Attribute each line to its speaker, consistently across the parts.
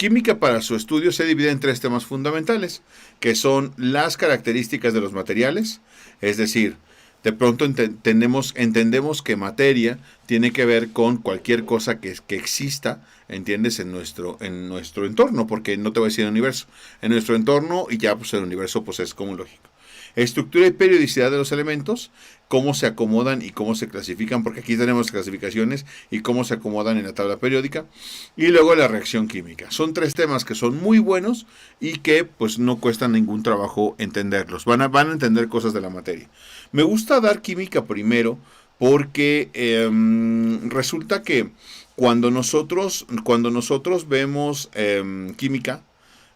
Speaker 1: Química para su estudio se divide en tres temas fundamentales, que son las características de los materiales, es decir, de pronto entendemos que materia tiene que ver con cualquier cosa que exista, ¿entiendes? En nuestro entorno, porque no te voy a decir el universo, en nuestro entorno y ya pues el universo pues es como lógico. Estructura y periodicidad de los elementos, cómo se acomodan y cómo se clasifican, porque aquí tenemos clasificaciones y cómo se acomodan en la tabla periódica. Y luego la reacción química. Son tres temas que son muy buenos y que pues no cuestan ningún trabajo entenderlos. Van a entender cosas de la materia. Me gusta dar química primero porque resulta que cuando nosotros vemos química,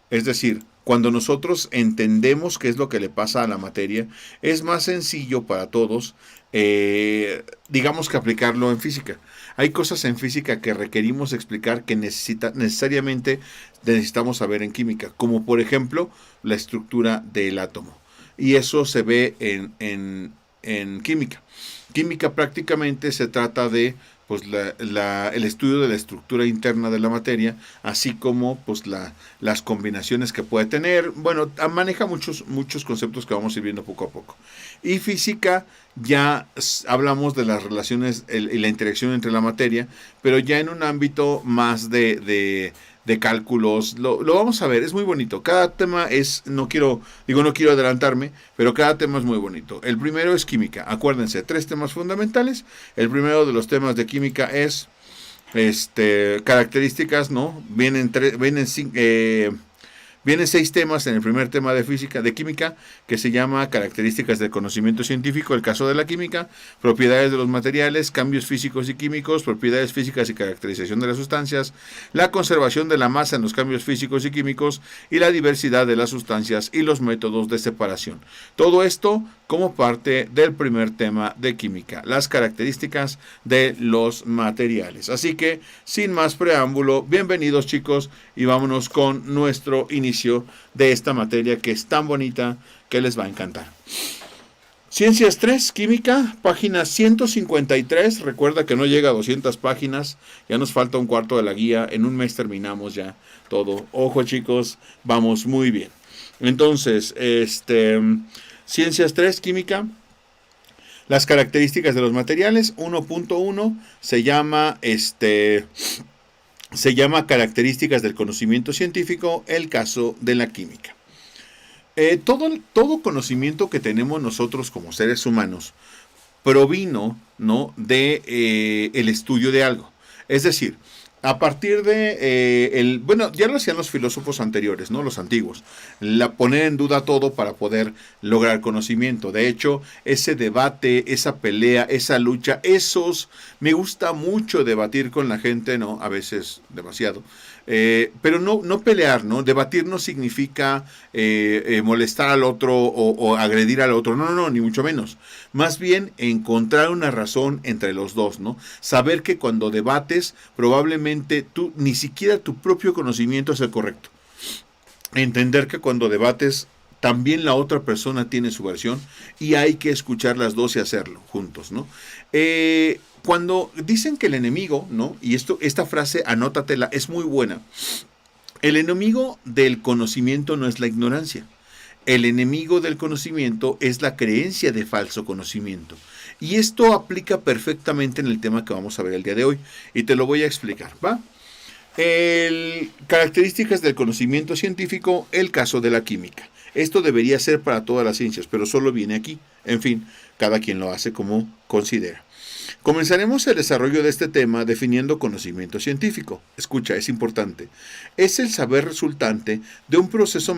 Speaker 1: es decir, cuando nosotros entendemos qué es lo que le pasa a la materia, es más sencillo para todos, digamos que aplicarlo en física. Hay cosas en física que requerimos explicar que necesariamente necesitamos saber en química, como por ejemplo la estructura del átomo. Y eso se ve en química. Química prácticamente se trata de pues el estudio de la estructura interna de la materia, así como pues las combinaciones que puede tener. Bueno, maneja muchos conceptos que vamos a ir viendo poco a poco. Y física, ya hablamos de las relaciones y la interacción entre la materia, pero ya en un ámbito más de cálculos. Lo vamos a ver, es muy bonito. Cada tema no quiero adelantarme, pero cada tema es muy bonito. El primero es química. Acuérdense, tres temas fundamentales. El primero de los temas de química es características, ¿no? Vienen 6 temas en el primer tema de química, que se llama características del conocimiento científico, el caso de la química, propiedades de los materiales, cambios físicos y químicos, propiedades físicas y caracterización de las sustancias, la conservación de la masa en los cambios físicos y químicos y la diversidad de las sustancias y los métodos de separación. Todo esto como parte del primer tema de química, las características de los materiales. Así que, sin más preámbulo, bienvenidos chicos y vámonos con nuestro inicio de esta materia que es tan bonita que les va a encantar. Ciencias 3, Química, página 153. Recuerda que no llega a 200 páginas. Ya nos falta un cuarto de la guía. En un mes terminamos ya todo. Ojo chicos, vamos muy bien. Entonces, Ciencias 3, Química. Las características de los materiales. 1.1 se llama características del conocimiento científico, el caso de la química. Todo conocimiento que tenemos nosotros como seres humanos provino, ¿no?, de el estudio de algo. Es decir, a partir de, bueno, ya lo hacían los filósofos anteriores, ¿no?, los antiguos, poner en duda todo para poder lograr conocimiento. De hecho, ese debate, esa pelea, esa lucha, me gusta mucho debatir con la gente, ¿no?, a veces demasiado, pero no pelear, ¿no? Debatir no significa molestar al otro o agredir al otro, no, ni mucho menos. Más bien encontrar una razón entre los dos, ¿no? Saber que cuando debates, probablemente tú, ni siquiera tu propio conocimiento es el correcto. Entender que cuando debates, también la otra persona tiene su versión y hay que escuchar las dos y hacerlo juntos, ¿no? Cuando dicen que el enemigo, ¿no?, y esta frase, anótatela, es muy buena. El enemigo del conocimiento no es la ignorancia. El enemigo del conocimiento es la creencia de falso conocimiento. Y esto aplica perfectamente en el tema que vamos a ver el día de hoy. Y te lo voy a explicar, ¿va? Características del conocimiento científico, el caso de la química. Esto debería ser para todas las ciencias, pero solo viene aquí. En fin, cada quien lo hace como considera. Comenzaremos el desarrollo de este tema definiendo conocimiento científico. Escucha, es importante. Es el saber resultante de un proceso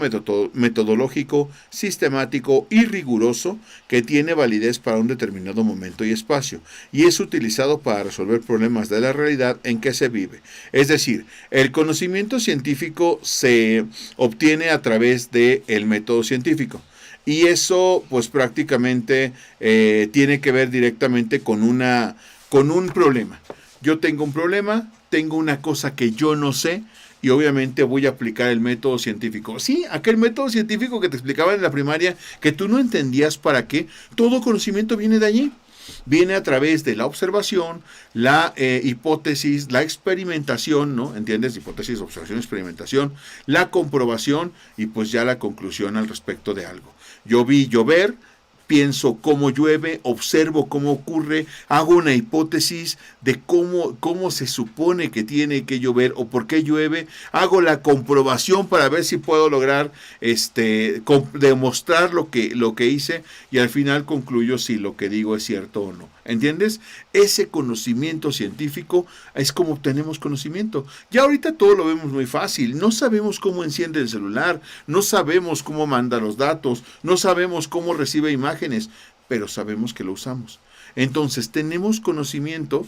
Speaker 1: metodológico, sistemático y riguroso que tiene validez para un determinado momento y espacio y es utilizado para resolver problemas de la realidad en que se vive. Es decir, el conocimiento científico se obtiene a través del método científico. Y eso, pues prácticamente tiene que ver directamente con un problema. Yo tengo un problema, tengo una cosa que yo no sé y obviamente voy a aplicar el método científico. Sí, aquel método científico que te explicaba en la primaria, que tú no entendías para qué, todo conocimiento viene de allí. Viene a través de la observación, la hipótesis, la experimentación, ¿no? ¿Entiendes? Hipótesis, observación, experimentación, la comprobación y pues ya la conclusión al respecto de algo. Yo vi llover, pienso cómo llueve, observo cómo ocurre, hago una hipótesis de cómo se supone que tiene que llover o por qué llueve, hago la comprobación para ver si puedo lograr demostrar lo que hice y al final concluyo si lo que digo es cierto o no. ¿Entiendes? Ese conocimiento científico es como obtenemos conocimiento. Ya ahorita todo lo vemos muy fácil. No sabemos cómo enciende el celular, no sabemos cómo manda los datos, no sabemos cómo recibe imágenes, pero sabemos que lo usamos. Entonces, ¿tenemos conocimiento?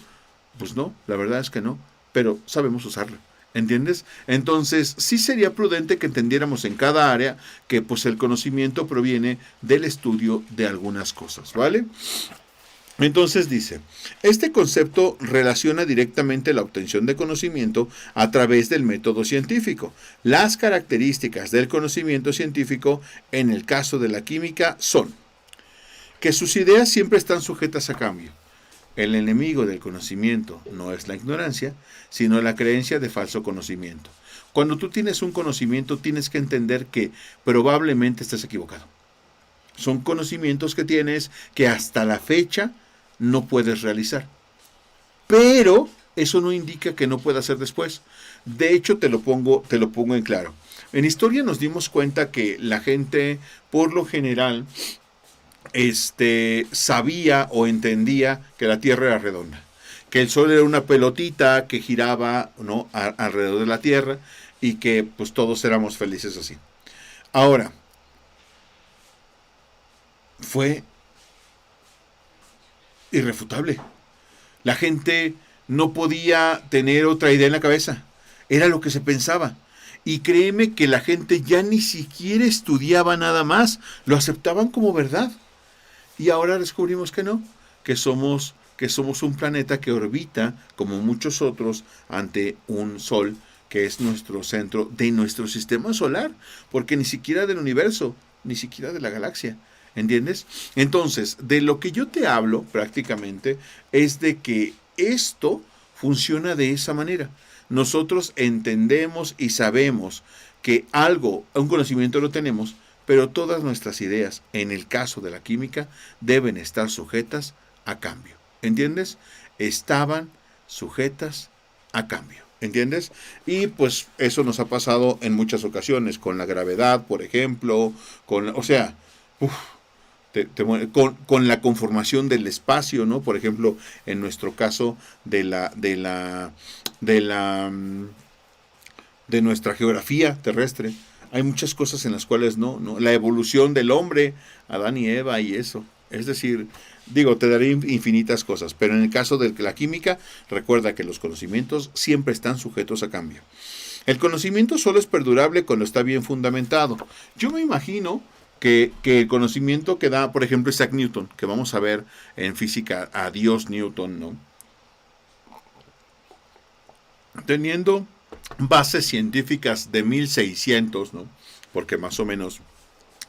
Speaker 1: Pues no, la verdad es que no, pero sabemos usarlo. ¿Entiendes? Entonces, sí sería prudente que entendiéramos en cada área que pues el conocimiento proviene del estudio de algunas cosas, ¿vale? Entonces dice, este concepto relaciona directamente la obtención de conocimiento a través del método científico. Las características del conocimiento científico en el caso de la química son que sus ideas siempre están sujetas a cambio. El enemigo del conocimiento no es la ignorancia, sino la creencia de falso conocimiento. Cuando tú tienes un conocimiento, tienes que entender que probablemente estés equivocado. Son conocimientos que tienes que hasta la fecha no puedes realizar. Pero eso no indica que no pueda ser después. De hecho, te lo pongo en claro. En historia nos dimos cuenta que la gente, por lo general, sabía o entendía que la Tierra era redonda, que el Sol era una pelotita que giraba, ¿no?, alrededor de la Tierra y que pues todos éramos felices así. Ahora, fue irrefutable. La gente no podía tener otra idea en la cabeza. Era lo que se pensaba. Y créeme que la gente ya ni siquiera estudiaba nada más. Lo aceptaban como verdad. Y ahora descubrimos que no. Que somos un planeta que orbita, como muchos otros, ante un sol que es nuestro centro de nuestro sistema solar. Porque ni siquiera del universo, ni siquiera de la galaxia. ¿Entiendes? Entonces, de lo que yo te hablo prácticamente es de que esto funciona de esa manera. Nosotros entendemos y sabemos que un conocimiento lo tenemos, pero todas nuestras ideas, en el caso de la química, deben estar sujetas a cambio. ¿Entiendes? Estaban sujetas a cambio. ¿Entiendes? Y pues eso nos ha pasado en muchas ocasiones, con la gravedad, por ejemplo, con la conformación del espacio, ¿no? Por ejemplo, en nuestro caso de nuestra geografía terrestre, hay muchas cosas en las cuales no, la evolución del hombre, Adán y Eva y eso. Es decir, te daré infinitas cosas, pero en el caso de la química, recuerda que los conocimientos siempre están sujetos a cambio. El conocimiento solo es perdurable cuando está bien fundamentado. Yo me imagino que el conocimiento que da, por ejemplo, Isaac Newton, que vamos a ver en física a Dios Newton, ¿no? Teniendo bases científicas de 1600, ¿no? Porque más o menos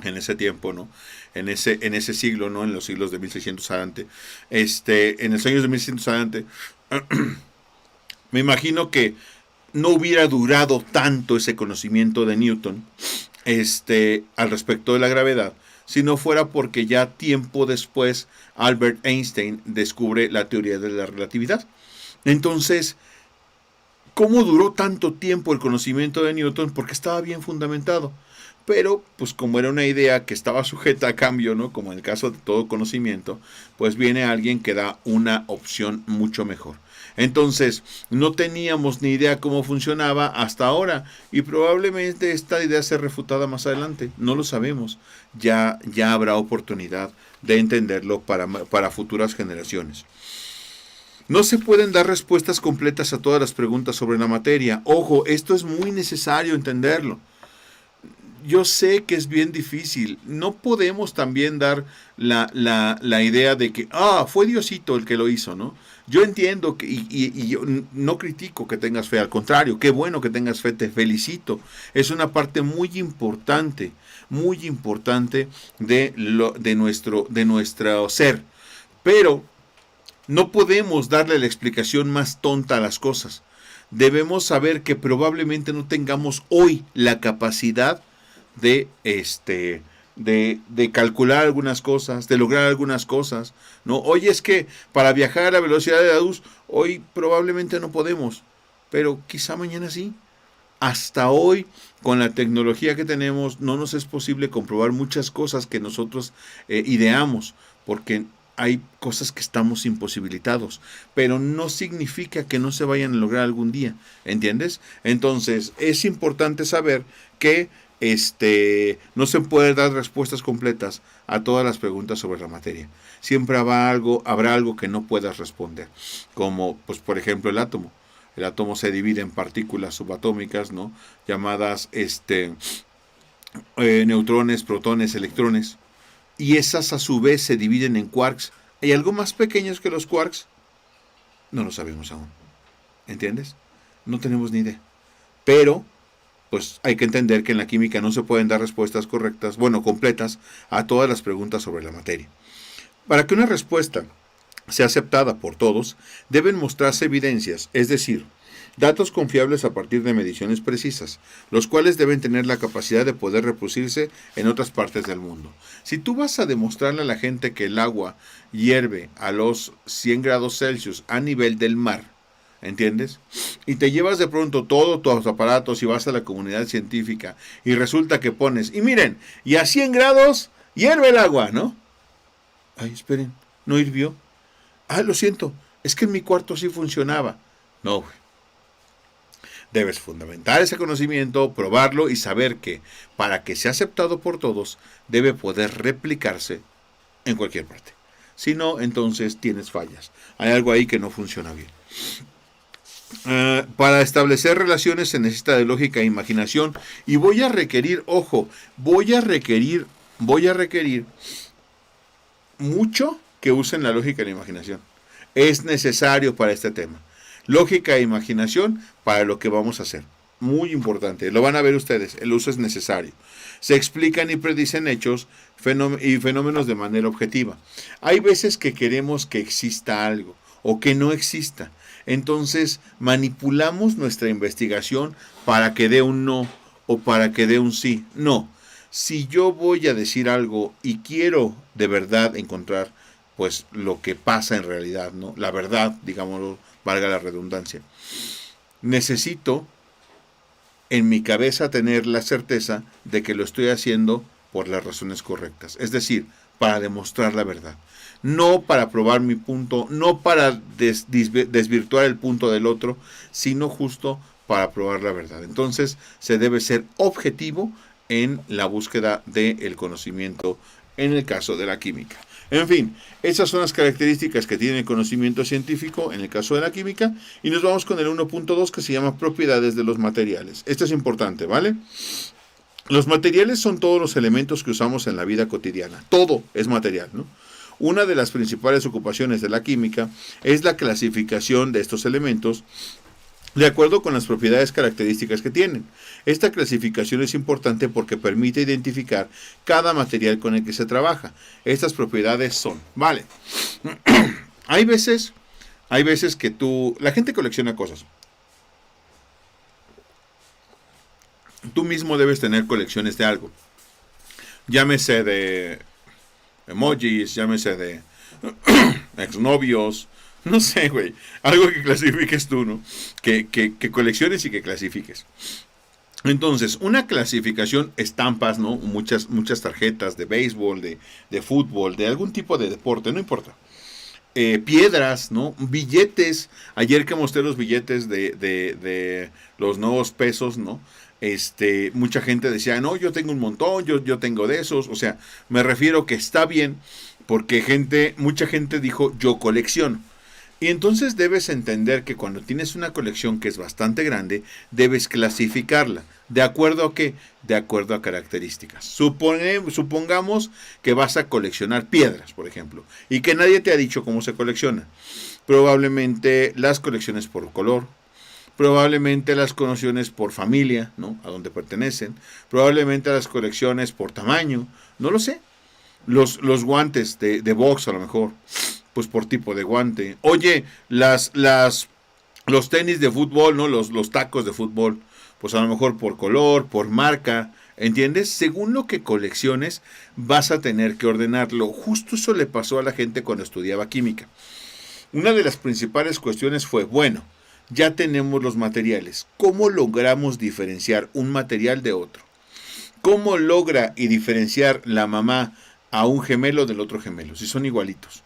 Speaker 1: en ese tiempo, ¿no? En ese siglo, ¿no? En los siglos de 1600 adelante, en los años de 1600 adelante, me imagino que no hubiera durado tanto ese conocimiento de Newton, al respecto de la gravedad, si no fuera porque ya tiempo después Albert Einstein descubre la teoría de la relatividad. Entonces, ¿cómo duró tanto tiempo el conocimiento de Newton? Porque estaba bien fundamentado. Pero, pues como era una idea que estaba sujeta a cambio, ¿no? Como en el caso de todo conocimiento, pues viene alguien que da una opción mucho mejor. Entonces, no teníamos ni idea cómo funcionaba hasta ahora y probablemente esta idea sea refutada más adelante. No lo sabemos. Ya habrá oportunidad de entenderlo para futuras generaciones. No se pueden dar respuestas completas a todas las preguntas sobre la materia. Ojo, esto es muy necesario entenderlo. Yo sé que es bien difícil. No podemos también dar la idea de que, fue Diosito el que lo hizo, ¿no? Yo entiendo que, y yo no critico que tengas fe, al contrario, qué bueno que tengas fe, te felicito. Es una parte muy importante de nuestro ser. Pero No podemos darle la explicación más tonta a las cosas. Debemos saber que probablemente no tengamos hoy la capacidad de de calcular algunas cosas, de lograr algunas cosas, ¿no? Hoy es que para viajar a la velocidad de la luz, hoy probablemente no podemos, pero quizá mañana sí. Hasta hoy, con la tecnología que tenemos, no nos es posible comprobar muchas cosas que nosotros ideamos, porque hay cosas que estamos imposibilitados, pero no significa que no se vayan a lograr algún día, ¿entiendes? Entonces, es importante saber que no se puede dar respuestas completas a todas las preguntas sobre la materia. Siempre habrá algo que no puedas responder, como, pues, por ejemplo, el átomo. El átomo se divide en partículas subatómicas, ¿no? Llamadas neutrones, protones, electrones. Y esas a su vez se dividen en quarks. ¿Hay algo más pequeños que los quarks? No lo sabemos aún. ¿Entiendes? No tenemos ni idea. Pero, pues hay que entender que en la química no se pueden dar respuestas correctas, bueno, completas, a todas las preguntas sobre la materia. Para que una respuesta sea aceptada por todos, deben mostrarse evidencias, es decir, datos confiables a partir de mediciones precisas, los cuales deben tener la capacidad de poder reproducirse en otras partes del mundo. Si tú vas a demostrarle a la gente que el agua hierve a los 100 grados Celsius a nivel del mar, ¿entiendes? Y te llevas de pronto todos tus aparatos y vas a la comunidad científica y resulta que pones, y miren, y a 100 grados hierve el agua, ¿no? Ay, esperen, ¿no hirvió? Ah, lo siento, es que en mi cuarto sí funcionaba. No, güey. Debes fundamentar ese conocimiento, probarlo y saber que para que sea aceptado por todos, debe poder replicarse en cualquier parte. Si no, entonces tienes fallas. Hay algo ahí que no funciona bien. Para establecer relaciones se necesita de lógica e imaginación. Y voy a requerir, ojo, voy a requerir mucho que usen la lógica y la imaginación. Es necesario para este tema. Lógica e imaginación para lo que vamos a hacer. Muy importante. Lo van a ver ustedes. El uso es necesario. Se explican y predicen hechos y fenómenos de manera objetiva. Hay veces que queremos que exista algo o que no exista. Entonces manipulamos nuestra investigación para que dé un no o para que dé un sí. No. Si yo voy a decir algo y quiero de verdad encontrar pues lo que pasa en realidad, ¿no? La verdad, digámoslo, valga la redundancia. Necesito en mi cabeza tener la certeza de que lo estoy haciendo por las razones correctas. Es decir, para demostrar la verdad. No para probar mi punto, no para desvirtuar el punto del otro, sino justo para probar la verdad. Entonces, se debe ser objetivo en la búsqueda del conocimiento en el caso de la química. En fin, esas son las características que tiene el conocimiento científico en el caso de la química. Y nos vamos con el 1.2 que se llama propiedades de los materiales. Esto es importante, ¿vale? Los materiales son todos los elementos que usamos en la vida cotidiana. Todo es material, ¿no? Una de las principales ocupaciones de la química es la clasificación de estos elementos de acuerdo con las propiedades características que tienen. Esta clasificación es importante porque permite identificar cada material con el que se trabaja. Estas propiedades son, vale, hay veces que la gente colecciona cosas. Tú mismo debes tener colecciones de algo. Llámese de emojis, llámese de exnovios, no sé, güey. Algo que clasifiques tú, ¿no? Que colecciones y que clasifiques. Entonces, una clasificación, estampas, ¿no? Muchas tarjetas de béisbol, de fútbol, de algún tipo de deporte, no importa. Piedras, ¿no? Billetes. Ayer que mostré los billetes de los nuevos pesos, ¿no? Mucha gente decía, no, yo tengo un montón, yo tengo de esos. O sea, me refiero que está bien porque mucha gente dijo, yo colecciono. Y entonces debes entender que cuando tienes una colección que es bastante grande, debes clasificarla. ¿De acuerdo a qué? De acuerdo a características. Supongamos que vas a coleccionar piedras, por ejemplo, y que nadie te ha dicho cómo se colecciona. Probablemente las colecciones por color, probablemente las colecciones por familia, ¿no? A donde pertenecen, probablemente las colecciones por tamaño, no lo sé. Los guantes de box a lo mejor. Pues por tipo de guante. Oye, los tenis de fútbol, ¿no? Los tacos de fútbol, pues a lo mejor por color, por marca, ¿entiendes? Según lo que colecciones, vas a tener que ordenarlo. Justo eso le pasó a la gente cuando estudiaba química. Una de las principales cuestiones fue, bueno, ya tenemos los materiales. ¿Cómo logramos diferenciar un material de otro? ¿Cómo logra y diferenciar la mamá a un gemelo del otro gemelo? Si son igualitos.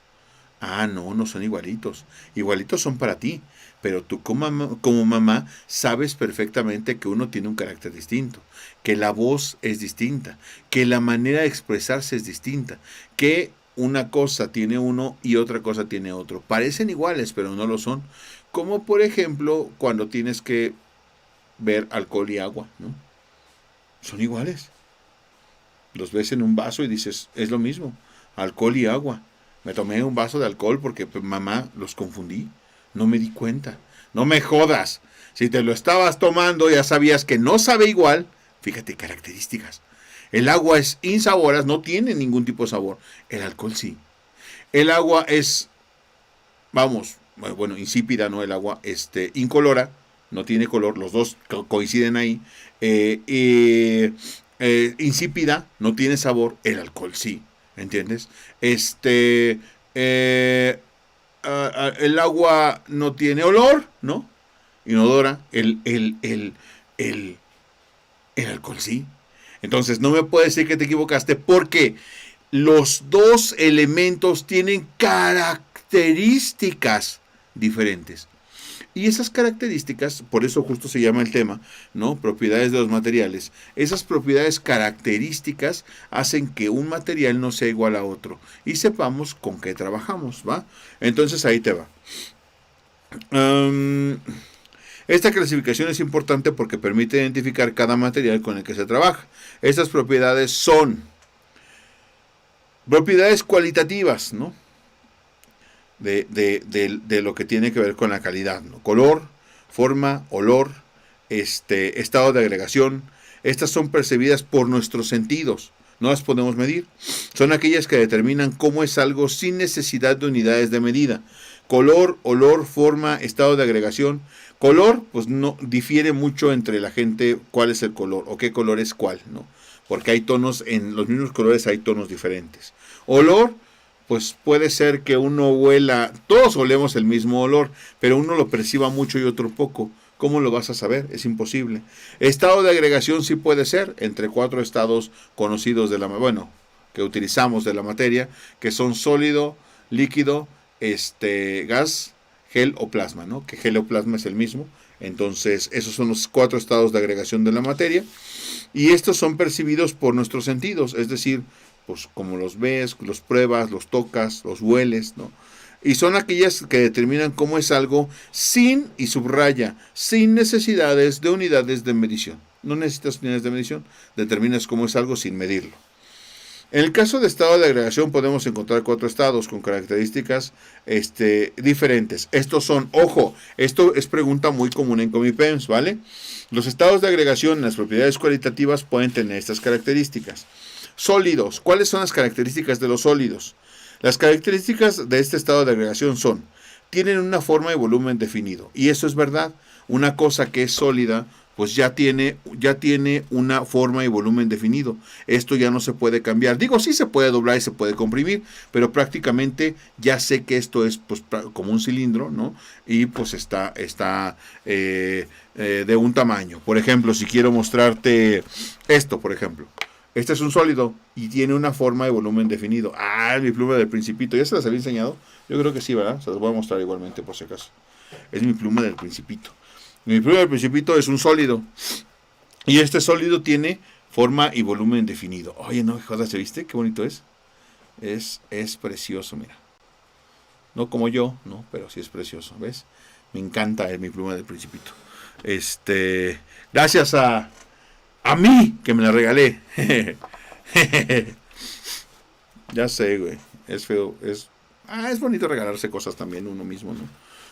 Speaker 1: Ah, no, no son igualitos. Igualitos son para ti. Pero tú como mamá sabes perfectamente que uno tiene un carácter distinto, que la voz es distinta, que la manera de expresarse es distinta, que una cosa tiene uno y otra cosa tiene otro. Parecen iguales, pero no lo son. Como por ejemplo cuando tienes que ver alcohol y agua, ¿no? Son iguales. Los ves en un vaso y dices, es lo mismo, alcohol y agua. Me tomé un vaso de alcohol porque mamá los confundí. No me di cuenta. No me jodas. Si te lo estabas tomando, ya sabías que no sabe igual. Fíjate, características. El agua es insabora, no tiene ningún tipo de sabor. El alcohol sí. El agua es, vamos, bueno, insípida, ¿no? El agua, incolora, no tiene color. Los dos coinciden ahí. Insípida, no tiene sabor. El alcohol sí. ¿Entiendes? El agua no tiene olor, ¿no? Inodora, el alcohol sí. Entonces no me puedes decir que te equivocaste porque los dos elementos tienen características diferentes. Y esas características, por eso justo se llama el tema, ¿no? Propiedades de los materiales. Esas propiedades características hacen que un material no sea igual a otro. Y sepamos con qué trabajamos, ¿va? Entonces ahí te va. Esta clasificación es importante porque permite identificar cada material con el que se trabaja. Estas propiedades son propiedades cualitativas, ¿no? De lo que tiene que ver con la calidad, ¿no? Color, forma, olor, estado de agregación. Estas son percibidas por nuestros sentidos, no las podemos medir. Son aquellas que determinan cómo es algo sin necesidad de unidades de medida. Color, olor, forma, estado de agregación. Color, pues no difiere mucho entre la gente cuál es el color o qué color es cuál, ¿no? Porque hay tonos, en los mismos colores hay tonos diferentes. Olor, pues puede ser que uno huela, todos olemos el mismo olor, pero uno lo perciba mucho y otro poco. ¿Cómo lo vas a saber? Es imposible. Estado de agregación sí puede ser entre 4 estados conocidos de que utilizamos de la materia, que son sólido, líquido, gas, gel o plasma, ¿no? Que gel o plasma es el mismo. Entonces, esos son los 4 estados de agregación de la materia. Y estos son percibidos por nuestros sentidos, es decir, pues como los ves, los pruebas, los tocas, los hueles, ¿no? Y son aquellas que determinan cómo es algo sin, y subraya, sin necesidades de unidades de medición. No necesitas unidades de medición, determinas cómo es algo sin medirlo. En el caso de estado de agregación podemos encontrar 4 estados con características diferentes. Estos son, ojo, esto es pregunta muy común en Comipems, ¿vale? Los estados de agregación, las propiedades cualitativas pueden tener estas características. Sólidos. ¿Cuáles son las características de los sólidos? Las características de este estado de agregación son, tienen una forma y volumen definido. Y eso es verdad. Una cosa que es sólida, pues ya tiene una forma y volumen definido. Esto ya no se puede cambiar. Digo, sí se puede doblar y se puede comprimir, pero prácticamente ya sé que esto es pues como un cilindro, ¿no? Y pues está de un tamaño. Por ejemplo, si quiero mostrarte esto, por ejemplo. Este es un sólido y tiene una forma y volumen definido. Ah, mi pluma del Principito. ¿Ya se las había enseñado? Yo creo que sí, ¿verdad? Se las voy a mostrar igualmente por si acaso. Es mi pluma del Principito. Mi pluma del Principito es un sólido. Y este sólido tiene forma y volumen definido. Oye, no, jodas, ¿viste? Qué bonito es. Es precioso, mira. No como yo, no, pero sí es precioso, ¿ves? Me encanta mi pluma del Principito. Gracias a mí, que me la regalé. Ya sé, güey. Es feo. Es bonito regalarse cosas también uno mismo, ¿no?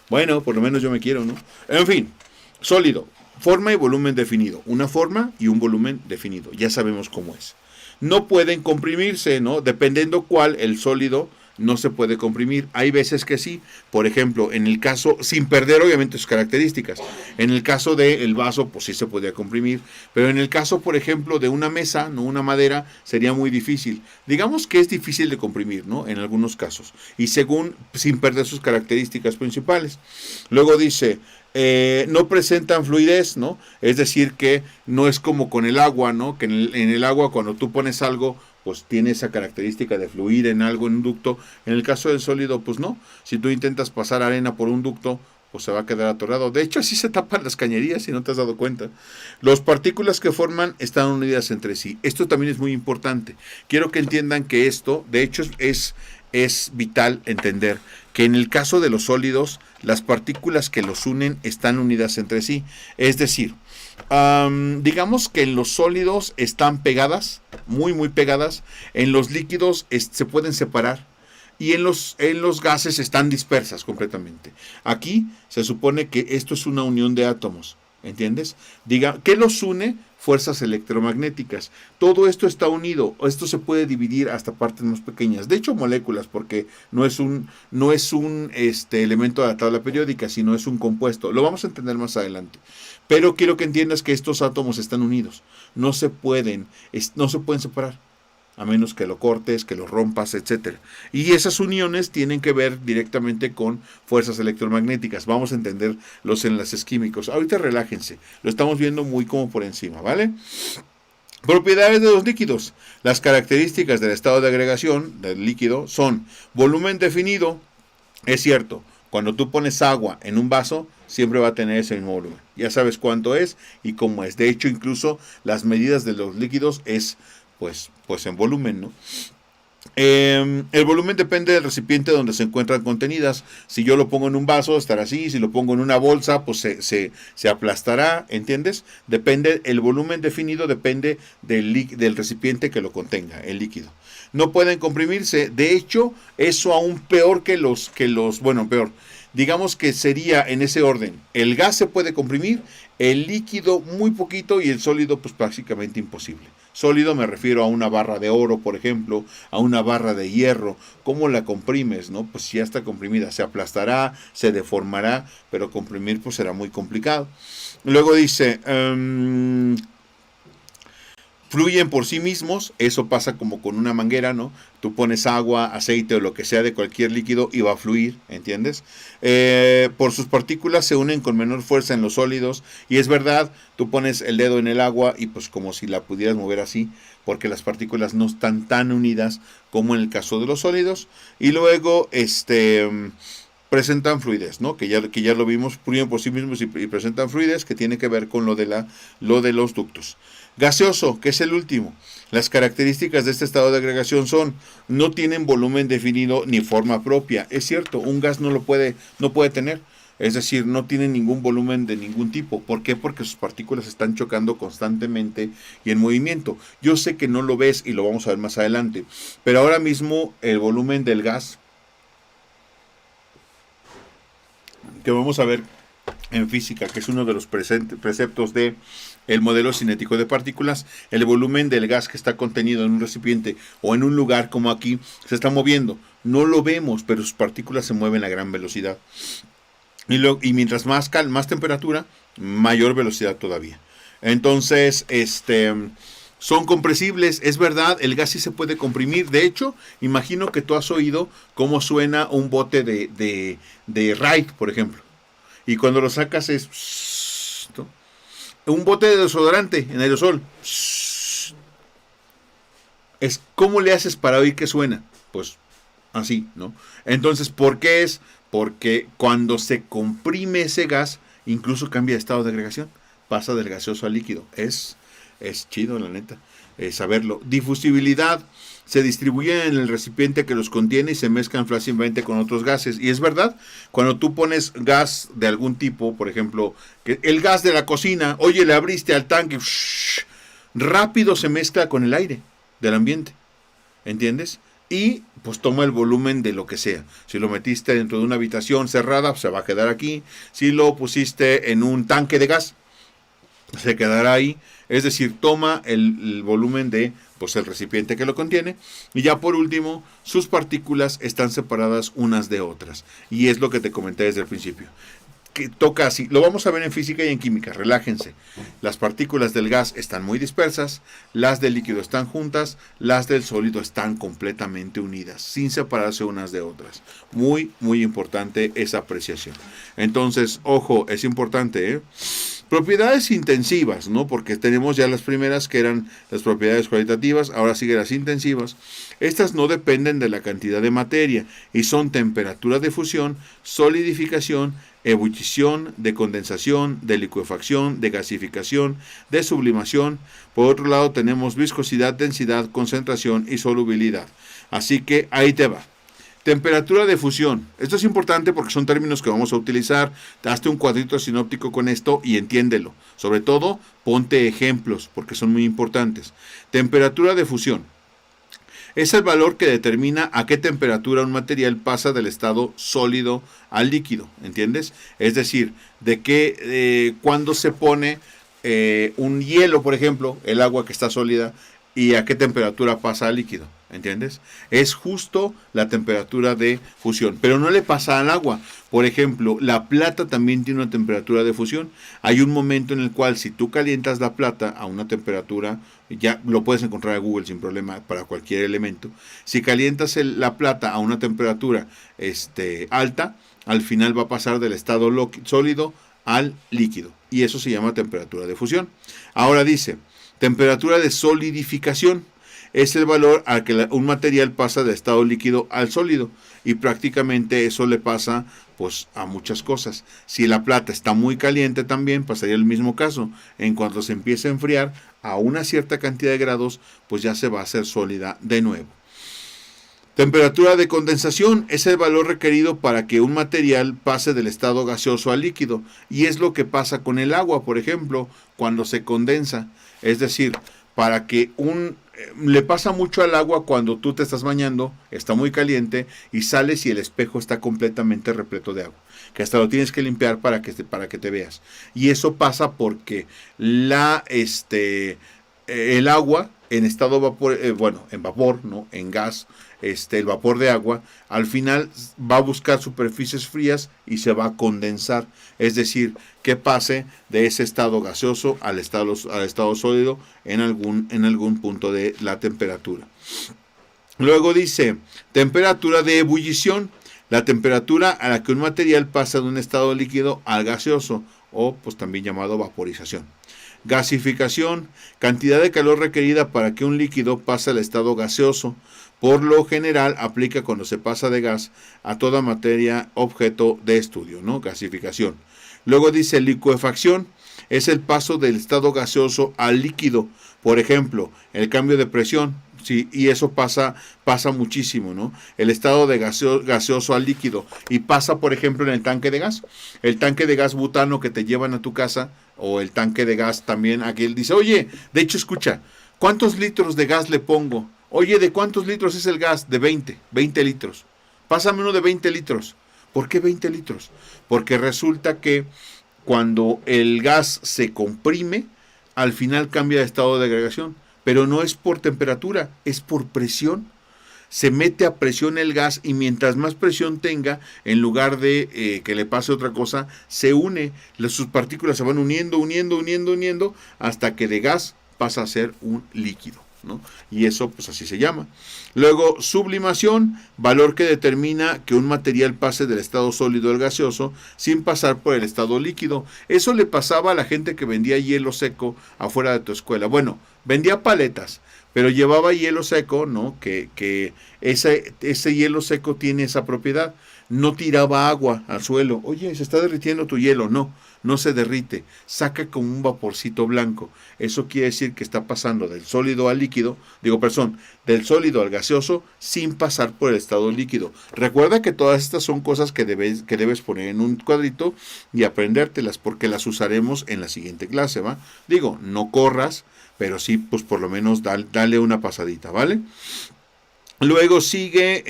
Speaker 1: Bueno, por lo menos yo me quiero, ¿no? En fin, sólido. Forma y volumen definido. Una forma y un volumen definido. Ya sabemos cómo es. No pueden comprimirse, ¿no? Dependiendo cuál, el sólido no se puede comprimir. Hay veces que sí, por ejemplo, en el caso, sin perder obviamente sus características, en el caso del vaso, pues sí se podría comprimir, pero en el caso, por ejemplo, de una mesa, no una madera, sería muy difícil. Digamos que es difícil de comprimir, ¿no? En algunos casos, y según, sin perder sus características principales. Luego dice, no presentan fluidez, ¿no? Es decir, que no es como con el agua, ¿no? Que en el agua cuando tú pones algo, pues tiene esa característica de fluir en algo, en un ducto. En el caso del sólido, pues no. Si tú intentas pasar arena por un ducto, pues se va a quedar atorado. De hecho, así se tapan las cañerías, si no te has dado cuenta. Las partículas que forman están unidas entre sí. Esto también es muy importante. Quiero que entiendan que esto, de hecho, es vital entender que en el caso de los sólidos, las partículas que los unen están unidas entre sí. Es decir, digamos que en los sólidos están pegadas, muy muy pegadas, en los líquidos se pueden separar y en los gases están dispersas completamente. Aquí se supone que esto es una unión de átomos, ¿entiendes? ¿Qué los une? Fuerzas electromagnéticas. Todo esto está unido, esto se puede dividir hasta partes más pequeñas, de hecho moléculas, porque no es un elemento de la tabla periódica, sino es un compuesto. Lo vamos a entender más adelante. Pero quiero que entiendas que estos átomos están unidos, no se pueden separar, a menos que lo cortes, que lo rompas, etc. Y esas uniones tienen que ver directamente con fuerzas electromagnéticas. Vamos a entender los enlaces químicos. Ahorita relájense, lo estamos viendo muy como por encima, ¿vale? Propiedades de los líquidos. Las características del estado de agregación del líquido son volumen definido, es cierto. Cuando tú pones agua en un vaso, siempre va a tener ese mismo volumen. Ya sabes cuánto es y cómo es. De hecho, incluso las medidas de los líquidos es pues en volumen, ¿no? El volumen depende del recipiente donde se encuentran contenidas. Si yo lo pongo en un vaso, estará así. Si lo pongo en una bolsa, pues se aplastará, ¿entiendes? El volumen definido depende del recipiente que lo contenga, el líquido. No pueden comprimirse. De hecho, eso aún peor peor. Digamos que sería en ese orden. El gas se puede comprimir, el líquido muy poquito y el sólido pues prácticamente imposible. Sólido me refiero a una barra de oro, por ejemplo, a una barra de hierro. ¿Cómo la comprimes, no? Pues si ya está comprimida, se aplastará, se deformará, pero comprimir pues será muy complicado. Luego dice, fluyen por sí mismos, eso pasa como con una manguera, ¿no? Tú pones agua, aceite o lo que sea de cualquier líquido y va a fluir, ¿entiendes? Por sus partículas se unen con menor fuerza en los sólidos y es verdad, tú pones el dedo en el agua y pues como si la pudieras mover así, porque las partículas no están tan unidas como en el caso de los sólidos. Y luego, presentan fluidez, ¿no? Que ya lo vimos, fluyen por sí mismos y presentan fluidez, que tiene que ver con lo de los ductos. Gaseoso, que es el último. Las características de este estado de agregación son, no tienen volumen definido ni forma propia. Es cierto, un gas no puede tener. Es decir, no tiene ningún volumen de ningún tipo. ¿Por qué? Porque sus partículas están chocando constantemente y en movimiento. Yo sé que no lo ves y lo vamos a ver más adelante. Pero ahora mismo el volumen del gas, que vamos a ver en física, que es uno de los preceptos de el modelo cinético de partículas, el volumen del gas que está contenido en un recipiente o en un lugar como aquí se está moviendo. No lo vemos, pero sus partículas se mueven a gran velocidad. Y mientras más temperatura, mayor velocidad todavía. Entonces, son compresibles, es verdad, el gas sí se puede comprimir. De hecho, imagino que tú has oído cómo suena un bote de Raid, por ejemplo. Y cuando lo sacas es... ¿no? Un bote de desodorante en aerosol. Es ¿cómo le haces para oír que suena? Pues así, ¿no? Entonces, ¿por qué es? Porque cuando se comprime ese gas, incluso cambia de estado de agregación. Pasa del gaseoso al líquido. Es chido, la neta, saberlo. Difusibilidad. Se distribuyen en el recipiente que los contiene y se mezclan fácilmente con otros gases. Y es verdad, cuando tú pones gas de algún tipo, por ejemplo, el gas de la cocina, oye, le abriste al tanque, rápido se mezcla con el aire del ambiente, ¿entiendes? Y pues toma el volumen de lo que sea. Si lo metiste dentro de una habitación cerrada, se va a quedar aquí. Si lo pusiste en un tanque de gas, se quedará ahí, es decir, toma el volumen de pues el recipiente que lo contiene, y ya por último, sus partículas están separadas unas de otras, y es lo que te comenté desde el principio. Que toca así, lo vamos a ver en física y en química, relájense. Las partículas del gas están muy dispersas, las del líquido están juntas, las del sólido están completamente unidas, sin separarse unas de otras. Muy, muy importante esa apreciación. Entonces, ojo, es importante, ¿eh? Propiedades intensivas, ¿no? Porque tenemos ya las primeras que eran las propiedades cualitativas, ahora siguen las intensivas. Estas no dependen de la cantidad de materia y son temperatura de fusión, solidificación, ebullición, de condensación, de licuefacción, de gasificación, de sublimación. Por otro lado tenemos viscosidad, densidad, concentración y solubilidad. Así que ahí te va. Temperatura de fusión. Esto es importante porque son términos que vamos a utilizar. Hazte un cuadrito sinóptico con esto y entiéndelo. Sobre todo, ponte ejemplos porque son muy importantes. Temperatura de fusión. Es el valor que determina a qué temperatura un material pasa del estado sólido al líquido, ¿entiendes? Es decir, cuando se pone un hielo, por ejemplo, el agua que está sólida, y a qué temperatura pasa al líquido, ¿entiendes? Es justo la temperatura de fusión, pero no le pasa al agua. Por ejemplo, la plata también tiene una temperatura de fusión. Hay un momento en el cual si tú calientas la plata a una temperatura, ya lo puedes encontrar en Google sin problema para cualquier elemento. Si calientas la plata a una temperatura alta, al final va a pasar del estado sólido al líquido. Y eso se llama temperatura de fusión. Ahora dice, temperatura de solidificación. Es el valor al que un material pasa de estado líquido al sólido, y prácticamente eso le pasa pues a muchas cosas. Si la plata está muy caliente también pasaría el mismo caso. En cuanto se empiece a enfriar a una cierta cantidad de grados, pues ya se va a hacer sólida de nuevo. Temperatura de condensación es el valor requerido para que un material pase del estado gaseoso al líquido, y es lo que pasa con el agua, por ejemplo, cuando se condensa. Es decir, para que le pasa mucho al agua cuando tú te estás bañando, está muy caliente y sales y el espejo está completamente repleto de agua, que hasta lo tienes que limpiar para que te veas. Y eso pasa porque el agua en estado vapor, en vapor, ¿no? En gas, el vapor de agua, al final va a buscar superficies frías y se va a condensar. Es decir, que pase de ese estado gaseoso al estado sólido en algún punto de la temperatura. Luego dice, temperatura de ebullición, la temperatura a la que un material pasa de un estado líquido al gaseoso, o pues también llamado vaporización. Gasificación, cantidad de calor requerida para que un líquido pase al estado gaseoso. Por lo general aplica cuando se pasa de gas a toda materia objeto de estudio, ¿no? Gasificación. Luego dice licuefacción, es el paso del estado gaseoso al líquido. Por ejemplo, el cambio de presión, sí, y eso pasa muchísimo, ¿no? El estado de gaseoso al líquido, y pasa, por ejemplo, en el tanque de gas. El tanque de gas butano que te llevan a tu casa, o el tanque de gas también, aquel dice, oye, de hecho, escucha, ¿cuántos litros de gas le pongo? Oye, ¿de cuántos litros es el gas? De 20 litros. Pásame uno de 20 litros. ¿Por qué 20 litros? Porque resulta que cuando el gas se comprime, al final cambia de estado de agregación. Pero no es por temperatura, es por presión. Se mete a presión el gas y mientras más presión tenga, en lugar de que le pase otra cosa, se une. Sus partículas se van uniendo, hasta que de gas pasa a ser un líquido, ¿no? Y eso pues así se llama. Luego, sublimación, valor que determina que un material pase del estado sólido al gaseoso sin pasar por el estado líquido. Eso le pasaba a la gente que vendía hielo seco afuera de tu escuela. Bueno, vendía paletas, pero llevaba hielo seco, ¿no? Que ese hielo seco tiene esa propiedad. No tiraba agua al suelo. Oye, se está derritiendo tu hielo. No se derrite. Saca como un vaporcito blanco. Eso quiere decir que está pasando del sólido al líquido, del sólido al gaseoso sin pasar por el estado líquido. Recuerda que todas estas son cosas que debes poner en un cuadrito y aprendértelas, porque las usaremos en la siguiente clase, ¿va? No corras, pero sí, pues por lo menos dale una pasadita, ¿vale? Luego sigue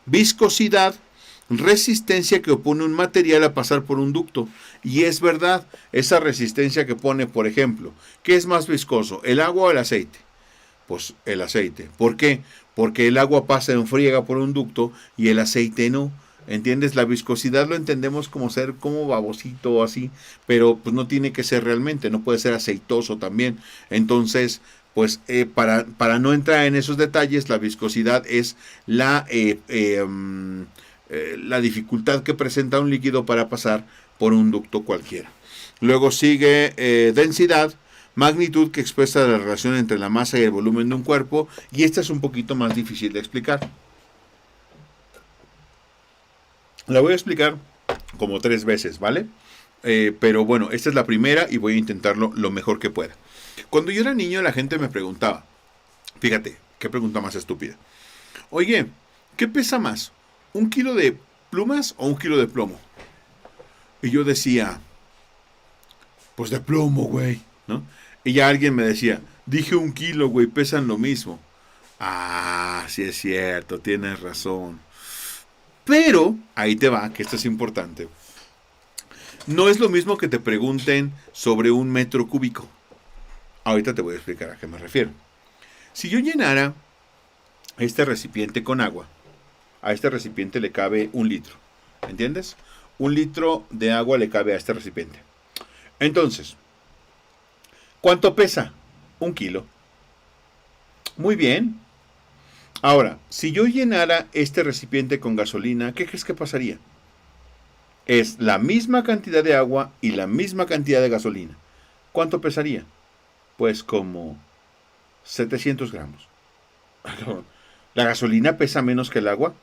Speaker 1: viscosidad. resistencia que opone un material a pasar por un ducto. Y es verdad, esa resistencia que pone, por ejemplo, ¿qué es más viscoso, el agua o el aceite? Pues el aceite. ¿Por qué? Porque el agua pasa en friega por un ducto y el aceite no. ¿Entiendes? La viscosidad lo entendemos como ser como babosito o así, pero pues no tiene que ser realmente, no puede ser aceitoso también. Entonces, pues para no entrar en esos detalles, la viscosidad es la dificultad que presenta un líquido para pasar por un ducto cualquiera. Luego sigue densidad, magnitud, que expresa la relación entre la masa y el volumen de un cuerpo, y esta es un poquito más difícil de explicar. La voy a explicar como 3 veces, ¿vale? Pero bueno, esta es la primera y voy a intentarlo lo mejor que pueda. Cuando yo era niño, la gente me preguntaba, fíjate, qué pregunta más estúpida. Oye, ¿qué pesa más? ¿1 kilo de plumas o 1 kilo de plomo? Y yo decía, pues de plomo, güey, ¿no? Y ya alguien me decía, dije 1 kilo, güey, pesan lo mismo. Ah, sí es cierto, tienes razón. Pero, ahí te va, que esto es importante. No es lo mismo que te pregunten sobre 1 metro cúbico. Ahorita te voy a explicar a qué me refiero. Si yo llenara este recipiente con agua, a este recipiente le cabe 1 litro. ¿Entiendes? 1 litro de agua le cabe a este recipiente. Entonces, ¿cuánto pesa? 1 kilo. Muy bien. Ahora, si yo llenara este recipiente con gasolina, ¿qué crees que pasaría? Es la misma cantidad de agua y la misma cantidad de gasolina. ¿Cuánto pesaría? Pues como 700 gramos. ¿La gasolina pesa menos que el agua?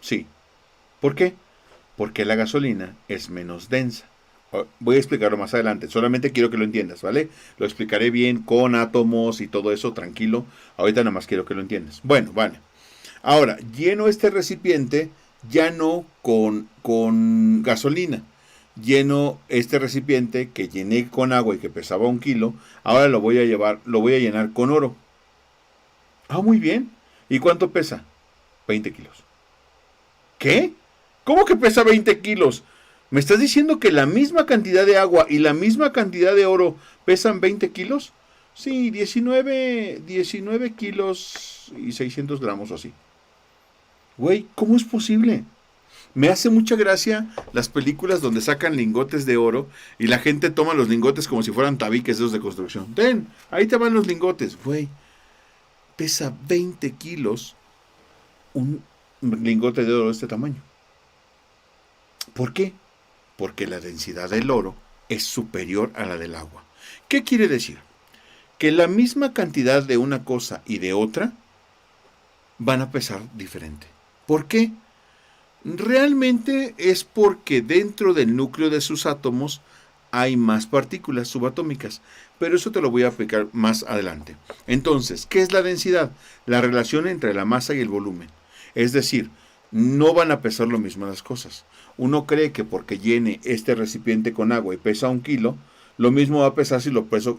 Speaker 1: Sí. ¿Por qué? Porque la gasolina es menos densa. Voy a explicarlo más adelante, solamente quiero que lo entiendas, ¿vale? Lo explicaré bien con átomos y todo eso, tranquilo. Ahorita nada más quiero que lo entiendas. Bueno, vale. Ahora, lleno este recipiente ya no con gasolina. Lleno este recipiente que llené con agua y que pesaba 1 kilo. Ahora lo voy a llenar con oro. Ah, muy bien. ¿Y cuánto pesa? 20 kilos. ¿Qué? ¿Cómo que pesa 20 kilos? ¿Me estás diciendo que la misma cantidad de agua y la misma cantidad de oro pesan 20 kilos? Sí, 19 kilos y 600 gramos o así. Güey, ¿cómo es posible? Me hace mucha gracia las películas donde sacan lingotes de oro y la gente toma los lingotes como si fueran tabiques esos de construcción. Ten, ahí te van los lingotes. Güey, pesa 20 kilos un lingote de oro de este tamaño. ¿Por qué? Porque la densidad del oro es superior a la del agua. ¿Qué quiere decir? Que la misma cantidad de una cosa y de otra van a pesar diferente. ¿Por qué? Realmente es porque dentro del núcleo de sus átomos hay más partículas subatómicas, pero eso te lo voy a explicar más adelante. Entonces, ¿qué es la densidad? La relación entre la masa y el volumen. Es decir, no van a pesar lo mismo las cosas. Uno cree que porque llene este recipiente con agua y pesa 1 kilo, lo mismo va a pesar si lo peso,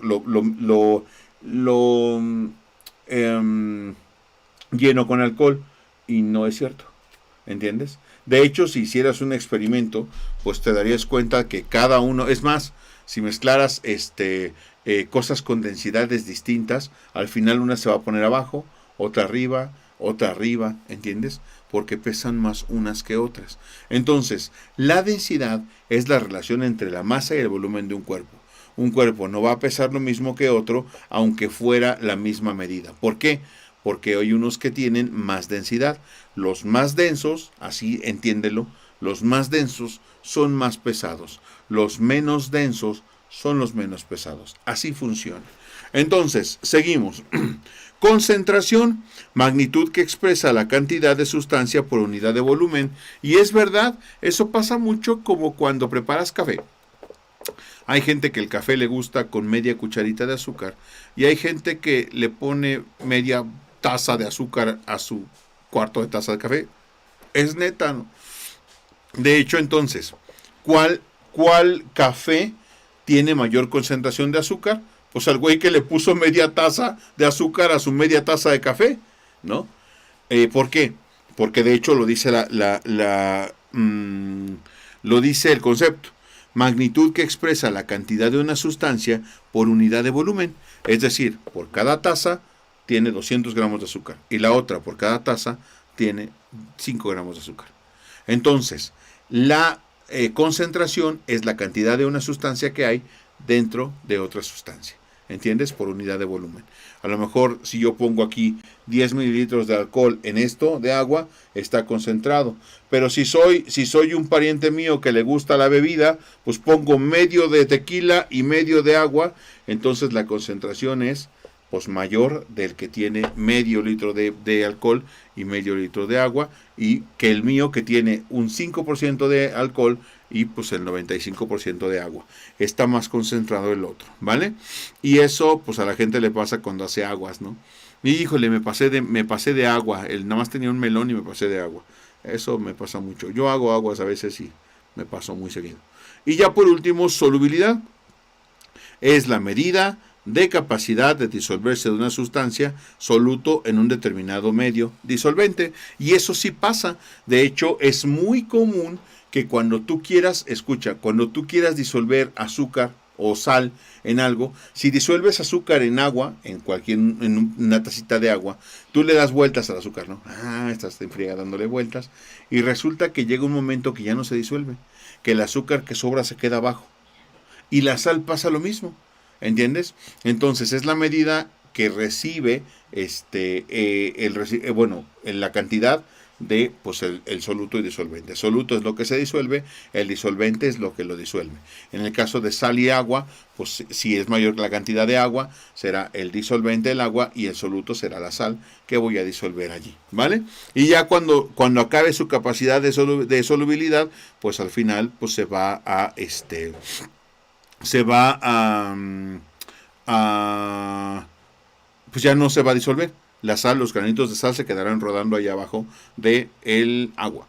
Speaker 1: lleno con alcohol, y no es cierto. ¿Entiendes? De hecho, si hicieras un experimento, pues te darías cuenta que cada uno, es más, si mezclaras cosas con densidades distintas, al final una se va a poner abajo, otra arriba, ¿entiendes? Porque pesan más unas que otras. Entonces, la densidad es la relación entre la masa y el volumen de un cuerpo. Un cuerpo no va a pesar lo mismo que otro, aunque fuera la misma medida. ¿Por qué? Porque hay unos que tienen más densidad. Los más densos, así entiéndelo, los más densos son más pesados. Los menos densos son los menos pesados. Así funciona. Entonces, seguimos. Concentración, magnitud que expresa la cantidad de sustancia por unidad de volumen. Y es verdad, eso pasa mucho como cuando preparas café. Hay gente que el café le gusta con media cucharita de azúcar y hay gente que le pone media taza de azúcar a su cuarto de taza de café. Es neta, ¿no? De hecho, entonces, ¿cuál café tiene mayor concentración de azúcar? Pues al güey que le puso media taza de azúcar a su media taza de café, ¿no? ¿Por qué? porque de hecho lo dice lo dice el concepto. Magnitud que expresa la cantidad de una sustancia por unidad de volumen. Es decir, por cada taza tiene 200 gramos de azúcar y la otra por cada taza tiene 5 gramos de azúcar. Entonces, la concentración es la cantidad de una sustancia que hay dentro de otra sustancia. ¿Entiendes? Por unidad de volumen. A lo mejor si yo pongo aquí 10 mililitros de alcohol en esto de agua, está concentrado. Pero si soy un pariente mío que le gusta la bebida, pues pongo medio de tequila y medio de agua. Entonces la concentración es pues mayor del que tiene medio litro de alcohol y medio litro de agua, y que el mío que tiene un 5% de alcohol y pues el 95% de agua. Está más concentrado el otro, ¿vale? Y eso pues a la gente le pasa cuando hace aguas, ¿no? Y híjole, me pasé de agua, nada más tenía un melón y me pasé de agua. Eso me pasa mucho. Yo hago aguas a veces y me paso muy seguido. Y ya por último, solubilidad. Es la medida de capacidad de disolverse de una sustancia soluto en un determinado medio disolvente. Y eso sí pasa. De hecho, es muy común que cuando tú quieras disolver azúcar o sal en algo, si disuelves azúcar en agua, en una tacita de agua, tú le das vueltas al azúcar, ¿no? Estás en friega dándole vueltas, y resulta que llega un momento que ya no se disuelve, que el azúcar que sobra se queda abajo. Y la sal pasa lo mismo. ¿Entiendes? Entonces es la medida que recibe la cantidad de pues el soluto y disolvente. El soluto es lo que se disuelve, el disolvente es lo que lo disuelve. En el caso de sal y agua, pues si es mayor la cantidad de agua, será el disolvente el agua y el soluto será la sal que voy a disolver allí, ¿vale? Y ya cuando acabe su capacidad de solubilidad, pues al final pues se va a pues ya no se va a disolver. La sal, los granitos de sal se quedarán rodando ahí abajo del agua.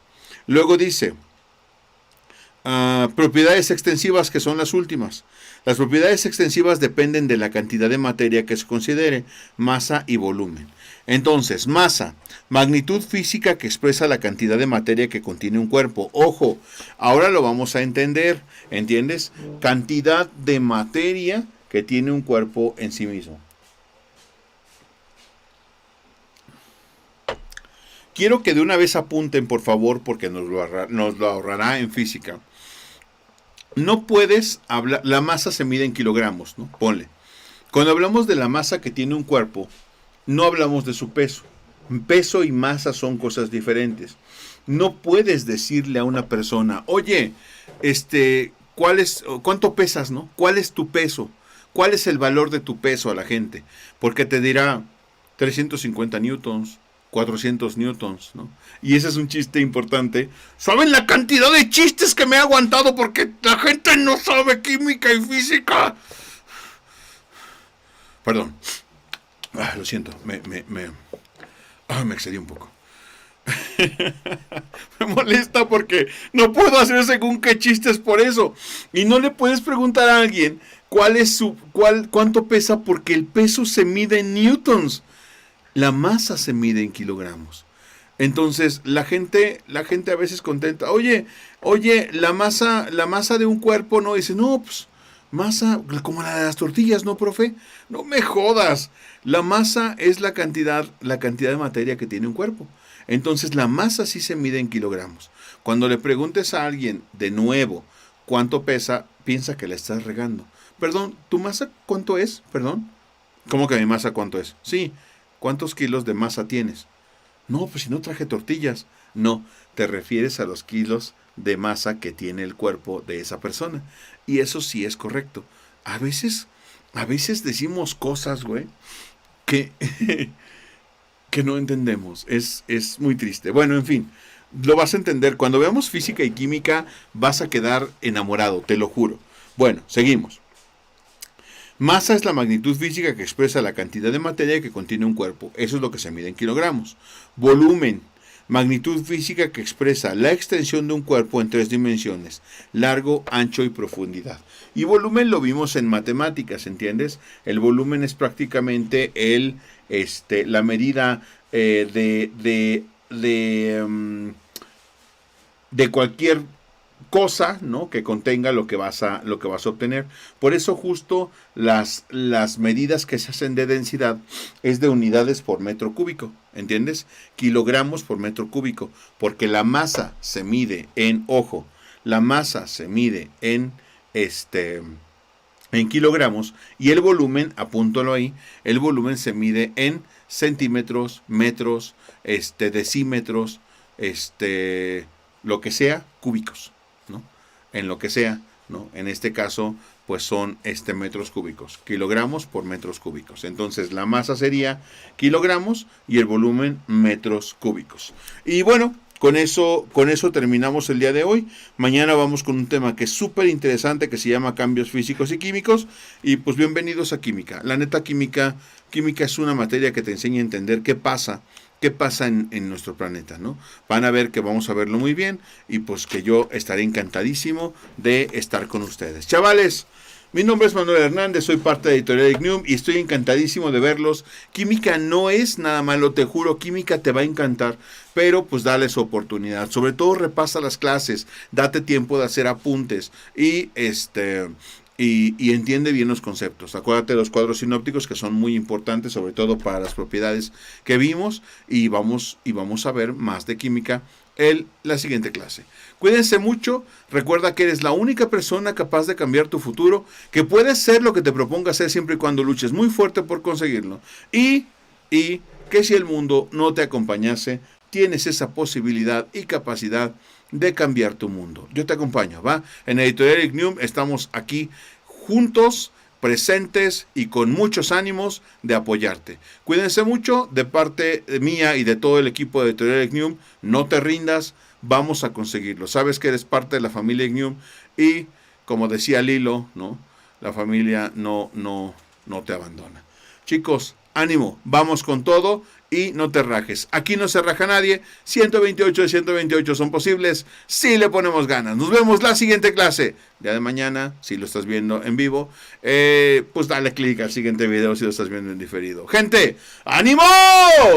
Speaker 1: Luego dice, propiedades extensivas, que son las últimas. Las propiedades extensivas dependen de la cantidad de materia que se considere, masa y volumen. Entonces, masa, magnitud física que expresa la cantidad de materia que contiene un cuerpo. Ojo, ahora lo vamos a entender, ¿entiendes? Cantidad de materia que tiene un cuerpo en sí mismo. Quiero que de una vez apunten, por favor, porque nos lo ahorrará en física. No puedes hablar, la masa se mide en kilogramos, ¿no? Ponle. Cuando hablamos de la masa que tiene un cuerpo, no hablamos de su peso. Peso y masa son cosas diferentes. No puedes decirle a una persona, oye, ¿cuánto pesas, no? ¿Cuál es tu peso? ¿Cuál es el valor de tu peso a la gente? Porque te dirá 350 newtons, 400 newtons, ¿no? Y ese es un chiste importante. ¿Saben la cantidad de chistes que me he aguantado porque la gente no sabe química y física? Perdón. Lo siento, me excedí un poco. Me molesta porque no puedo hacer según qué chistes por eso. Y no le puedes preguntar a alguien cuánto pesa, porque el peso se mide en newtons. La masa se mide en kilogramos. Entonces, la gente a veces contenta, oye, la masa de un cuerpo, no, dice, no, pues, masa como la de las tortillas, ¿no, profe? No me jodas. La masa es la cantidad de materia que tiene un cuerpo. Entonces, la masa sí se mide en kilogramos. Cuando le preguntes a alguien, de nuevo, cuánto pesa, piensa que le estás regando. Perdón, ¿tu masa cuánto es? Perdón. ¿Cómo que mi masa cuánto es? Sí. ¿Cuántos kilos de masa tienes? No, pues si no traje tortillas. No, te refieres a los kilos de masa que tiene el cuerpo de esa persona. Y eso sí es correcto. A veces decimos cosas, güey, que no entendemos. Es muy triste. Bueno, en fin, lo vas a entender. Cuando veamos física y química, vas a quedar enamorado, te lo juro. Bueno, seguimos. Masa es la magnitud física que expresa la cantidad de materia que contiene un cuerpo. Eso es lo que se mide en kilogramos. Volumen. Magnitud física que expresa la extensión de un cuerpo en 3 dimensiones. Largo, ancho y profundidad. Y volumen lo vimos en matemáticas, ¿entiendes? El volumen es prácticamente la medida de de cualquier cosa, ¿no?, que contenga lo que vas a obtener. Por eso justo las medidas que se hacen de densidad es de unidades por metro cúbico, ¿entiendes? Kilogramos por metro cúbico, porque la masa se mide en, ojo, la masa se mide en kilogramos, y el volumen, apúntalo ahí, el volumen se mide en centímetros, metros, decímetros, lo que sea, cúbicos, ¿no? En lo que sea, ¿no? En este caso, pues son metros cúbicos, kilogramos por metros cúbicos. Entonces, la masa sería kilogramos y el volumen metros cúbicos. Y bueno, con eso terminamos el día de hoy. Mañana vamos con un tema que es súper interesante, que se llama cambios físicos y químicos. Y pues bienvenidos a química. La neta, química es una materia que te enseña a entender qué pasa en nuestro planeta, ¿no? Van a ver que vamos a verlo muy bien, y pues que yo estaré encantadísimo de estar con ustedes. Chavales, mi nombre es Manuel Hernández, soy parte de Editorial Ignium y estoy encantadísimo de verlos. Química no es nada malo, te juro, química te va a encantar, pero pues dale su oportunidad. Sobre todo repasa las clases, date tiempo de hacer apuntes y y entiende bien los conceptos. Acuérdate de los cuadros sinópticos, que son muy importantes, sobre todo para las propiedades que vimos, y vamos a ver más de química en la siguiente clase. Cuídense mucho, recuerda que eres la única persona capaz de cambiar tu futuro, que puedes ser lo que te propongas ser siempre y cuando luches muy fuerte por conseguirlo, y que si el mundo no te acompañase, tienes esa posibilidad y capacidad de cambiar tu mundo. Yo te acompaño, ¿va? En Editorial Ignium estamos aquí juntos, presentes y con muchos ánimos de apoyarte. Cuídense mucho de parte mía y de todo el equipo de Editorial Ignium. No te rindas, vamos a conseguirlo. Sabes que eres parte de la familia Ignium y, como decía Lilo, ¿no?, la familia no te abandona. Chicos, ánimo, vamos con todo y no te rajes. Aquí no se raja nadie. 128 de 128 son posibles si le ponemos ganas. Nos vemos la siguiente clase. Día de mañana, si lo estás viendo en vivo, pues dale clic al siguiente video si lo estás viendo en diferido. Gente, ¡ánimo!